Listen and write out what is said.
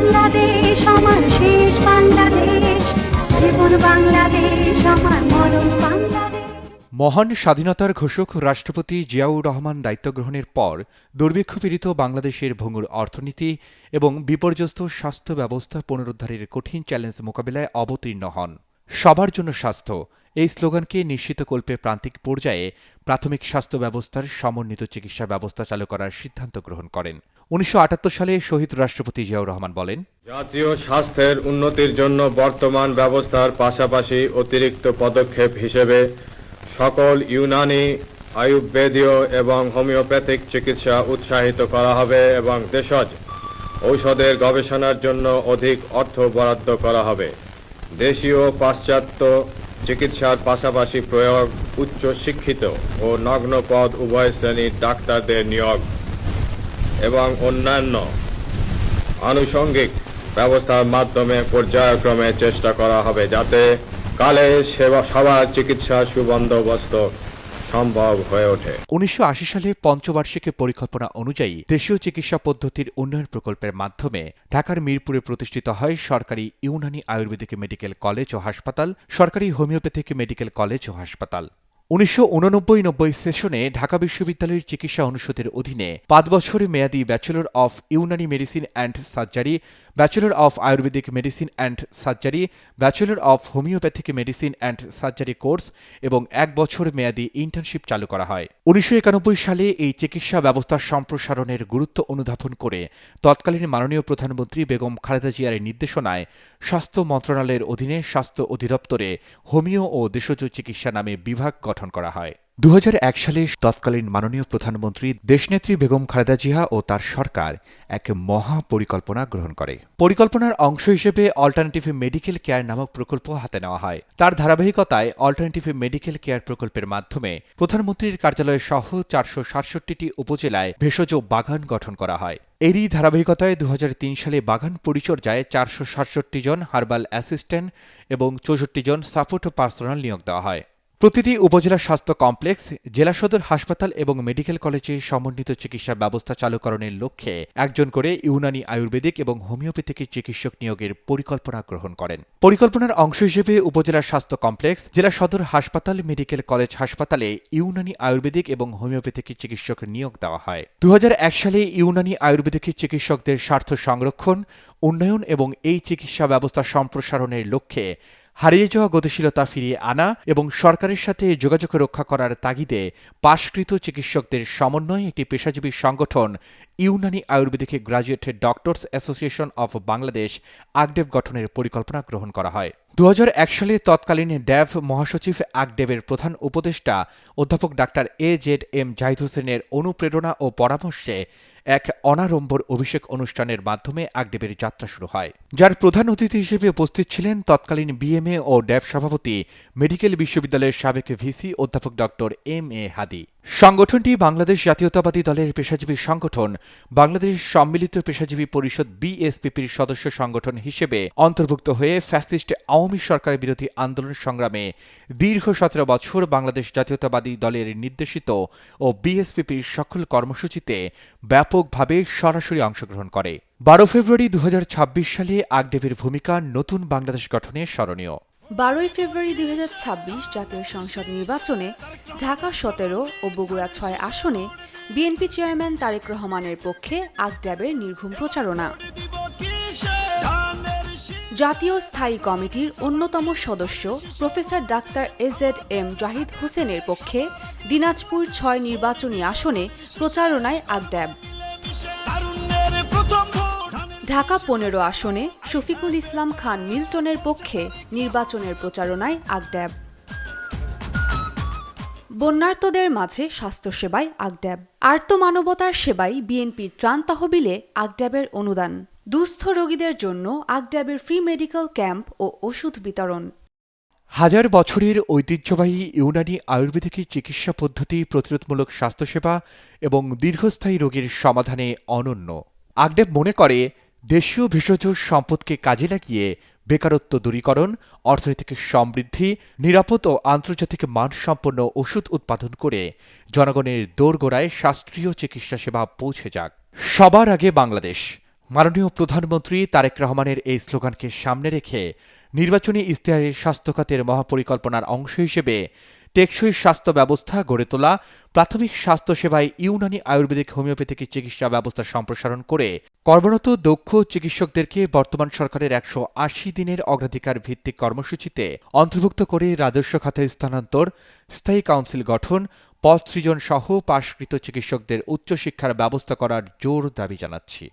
বাংলাদেশ আমার শেষ বাংলাদেশ, জীবন বাংলাদেশ আমার মরণ বাংলাদেশ। মহান স্বাধীনতার ঘোষক রাষ্ট্রপতি জিয়াউর রহমান দায়িত্ব গ্রহণের পর দুর্ভিক্ষপীড়িত বাংলাদেশের ভঙ্গুর অর্থনীতি এবং বিপর্যস্ত স্বাস্থ্য ব্যবস্থা পুনরুদ্ধারের কঠিন চ্যালেঞ্জ মোকাবিলায় অবতীর্ণ হন। সবার জন্য স্বাস্থ্য এই স্লোগানকে নিশ্চিতকল্পে প্রান্তিক পর্যায়ে প্রাথমিক স্বাস্থ্য ব্যবস্থার সমন্বিত চিকিৎসা ব্যবস্থা চালু করার সিদ্ধান্ত গ্রহণ করেন। ১৯৭৮ সালে শহীদ রাষ্ট্রপতি জিয়াউর রহমান বলেন, জাতীয় স্বাস্থ্যের উন্নতির জন্য বর্তমান ব্যবস্থার পাশাপাশি অতিরিক্ত পদক্ষেপ হিসেবে সকল ইউনানি, আয়ুর্বেদীয় এবং হোমিওপ্যাথিক চিকিৎসা উৎসাহিত করা হবে এবং ভেষজ ঔষধের গবেষণার জন্য অধিক অর্থ বরাদ্দ করা হবে। দেশীয় ও পাশ্চাত্য চিকিৎসার পাশাপাশি প্রয়োগ উচ্চ শিক্ষিত ও নগ্ন পদ উভয় শ্রেণীর ডাক্তারদের নিয়োগ এবং অন্যান্য আনুষঙ্গিক ব্যবস্থার মাধ্যমে পর্যায়ক্রমে চেষ্টা করা হবে যাতে কালে সবার চিকিৎসা সুবন্দোবস্ত সম্ভব হয়ে ওঠে। ১৯৮০ সালে পঞ্চবার্ষিকী পরিকল্পনা অনুযায়ী দেশীয় চিকিৎসা পদ্ধতির উন্নয়ন প্রকল্পের মাধ্যমে ঢাকার মিরপুরে প্রতিষ্ঠিত হয় সরকারি ইউনানি আয়ুর্বেদিক মেডিকেল কলেজ ও হাসপাতাল, সরকারি হোমিওপ্যাথিক মেডিকেল কলেজ ও হাসপাতাল। ১৯৮৯-৯০ সেশনে ঢাকা বিশ্ববিদ্যালয়ের চিকিৎসা অনুষদের অধীনে ৫ বছর মেয়াদী bachelor of Unani medicine and surgery, bachelor of Ayurvedic medicine and surgery, bachelor of homeopathic medicine and surgery course এবং ১ বছর মেয়াদী ইন্টার্নশিপ চালু করা হয়। ১৯৯১ সালে এই চিকিৎসা ব্যবস্থা সম্প্রসারণের গুরুত্ব অনুধাবন করে তৎকালীন মাননীয় প্রধানমন্ত্রী বেগম খালেদা জিয়ার নির্দেশনায় স্বাস্থ্য মন্ত্রণালয়ের অধীনে স্বাস্থ্য অধিদপ্তরে হোমিও ও দেশজ চিকিৎসা নামে বিভাগ গঠন করা হয়। ২০০১ সালে তৎকালীন মাননীয় প্রধানমন্ত্রী দেশনেত্রী বেগম খালেদা জিয়া ও তার সরকার এক মহা পরিকল্পনা গ্রহণ করে। পরিকল্পনার অংশ হিসেবে অল্টারনেটিভ মেডিকেল কেয়ার নামক প্রকল্প হাতে নেওয়া হয়। তার ধারাবাহিকতায় অল্টারনেটিভ মেডিকেল কেয়ার প্রকল্পের মাধ্যমে প্রধানমন্ত্রীর কার্যালয় সহ ৪৬৭টি উপজেলায় ভেষজ বাগান গঠন করা হয়। এরই ধারাবাহিকতায় ২০০৩ সালে বাগান পরিচর্যায় ৪৬৭ জন হার্বাল অ্যাসিস্ট্যান্ট এবং ৬৪ জন সাপোর্ট পার্সোনাল নিয়োগ দেওয়া হয়। প্রতিটি উপজেলা স্বাস্থ্য কমপ্লেক্স, জেলা সদর হাসপাতাল এবং মেডিকেল কলেজে সমন্বিত চিকিৎসা ব্যবস্থা চালুকরণের লক্ষ্যে একজন করে ইউনানি আয়ুর্বেদিক এবং হোমিওপ্যাথিক চিকিৎসক নিয়োগের পরিকল্পনা গ্রহণ করেন। পরিকল্পনার অংশ হিসেবে উপজেলা স্বাস্থ্য কমপ্লেক্স, জেলা সদর হাসপাতাল, মেডিকেল কলেজ হাসপাতালে ইউনানি আয়ুর্বেদিক এবং হোমিওপ্যাথিক চিকিৎসক নিয়োগ দেওয়া হয়। ২০০১ সালে ইউনানি আয়ুর্বেদিক চিকিৎসকদের স্বার্থ সংরক্ষণ, উন্নয়ন এবং এই চিকিৎসা ব্যবস্থা সম্প্রসারণের লক্ষ্যে হারিয়ে যাওয়া গতিশীলতা ফিরিয়ে আনা এবং সরকারের সাথে যোগাযোগ রক্ষা করার তাগিদে পাশকৃত চিকিৎসকদের সমন্বয়ে একটি পেশাজীবী সংগঠন Unani Ayurvedic graduate doctors association of Bangladesh আগডেব গঠনের পরিকল্পনা গ্রহণ করা হয়। ২০০১ সালে তৎকালীন ড্যাব মহাসচিব আগডেবের প্রধান উপদেষ্টা অধ্যাপক ডাক্তার AZM জাহিদ হোসেনের অনুপ্রেরণা ও পরামর্শে এক অনাড়ম্বর অভিষেক অনুষ্ঠানের মাধ্যমে আগডেবের যাত্রা শুরু হয়, যার প্রধান অতিথি হিসেবে উপস্থিত ছিলেন তৎকালীন বিএমএ ও ড্যাব সভাপতি মেডিকেল বিশ্ববিদ্যালয়ের সাবেক ভিসি অধ্যাপক ডক্টর MA হাদি। সংগঠনটি বাংলাদেশ জাতীয়তাবাদী দলের পেশাজীবী সংগঠন, বাংলাদেশ সম্মিলিত পেশাজীবী পরিষদ BSPPর সদস্য সংগঠন হিসেবে অন্তর্ভুক্ত হয়ে ফ্যাসিস্ট আওয়ামী সরকার বিরোধী আন্দোলন সংগ্রামে দীর্ঘ ১৭ বছর বাংলাদেশ জাতীয়তাবাদী দলের নির্দেশিত ও BSPPর সকল কর্মসূচিতে ব্যাপকভাবে সরাসরি অংশগ্রহণ করে। ১২ ফেব্রুয়ারি ২০২৬ সালে আগডেবের ভূমিকা নতুন বাংলাদেশ গঠনে স্মরণীয়। ১২ ফেব্রুয়ারি ২০২৬ জাতীয় সংসদ নির্বাচনে ঢাকা ১৭ ও বগুড়া ৬ আসনে বিএনপি চেয়ারম্যান তারেক রহমানের পক্ষে আগডেবের নির্ঘুম প্রচারণা। জাতীয় স্থায়ী কমিটির অন্যতম সদস্য প্রফেসর ডাক্তার AZM জাহিদ হোসেনের পক্ষে দিনাজপুর ৬ নির্বাচনী আসনে প্রচারণায় আগডেব। ঢাকা ১৫ আসনে শফিকুল ইসলাম খান মিল্টনের পক্ষে নির্বাচনের প্রচারণায় আগডেব। বন্যার্তদের মাঝে স্বাস্থ্যসেবায় আগডেব। আর্তমানবতার সেবায় বিএনপির ত্রাণ তহবিলে আগডেবের অনুদান। দুস্থ রোগীদের জন্য আগডেবের ফ্রি মেডিকেল ক্যাম্প ও ওষুধ বিতরণ। হাজার বছরের ঐতিহ্যবাহী ইউনানি আয়ুর্বেদিক চিকিৎসা পদ্ধতি প্রতিরোধমূলক স্বাস্থ্যসেবা এবং দীর্ঘস্থায়ী রোগের সমাধানে অনন্য। আগডেব মনে করে দেশীয় ভেষজ সম্পদকে কাজে লাগিয়ে বেকারত্ব দূরীকরণ, অর্থনৈতিক সমৃদ্ধি, নিরাপদ ও আন্তর্জাতিক মানসম্পন্ন ওষুধ উৎপাদন করে জনগণের দোরগোড়ায় শাস্ত্রীয় চিকিৎসা সেবা পৌঁছে যাক। সবার আগে বাংলাদেশ। মাননীয় প্রধানমন্ত্রী তারেক রহমানের এই স্লোগানকে সামনে রেখে নির্বাচনী ইশতেহারে স্বাস্থ্য খাতের মহাপরিকল্পনার অংশ হিসেবে টেকসই স্বাস্থ্য ব্যবস্থা গড়ে তোলা, প্রাথমিক স্বাস্থ্যসেবায় ইউনানি আয়ুর্বেদিক হোমিওপ্যাথিক চিকিৎসা ব্যবস্থা সম্প্রসারণ করে কর্মরত দক্ষ চিকিৎসকদেরকে বর্তমান সরকারের 180 দিনের অগ্রাধিকার ভিত্তিক কর্মসূচিতে অন্তর্ভুক্ত করে রাজস্ব খাতে স্থানান্তর, স্থায়ী কাউন্সিল গঠন, পদ সৃজন সহ পাশকৃত চিকিৎসকদের উচ্চশিক্ষার ব্যবস্থা করার জোর দাবি জানাচ্ছি।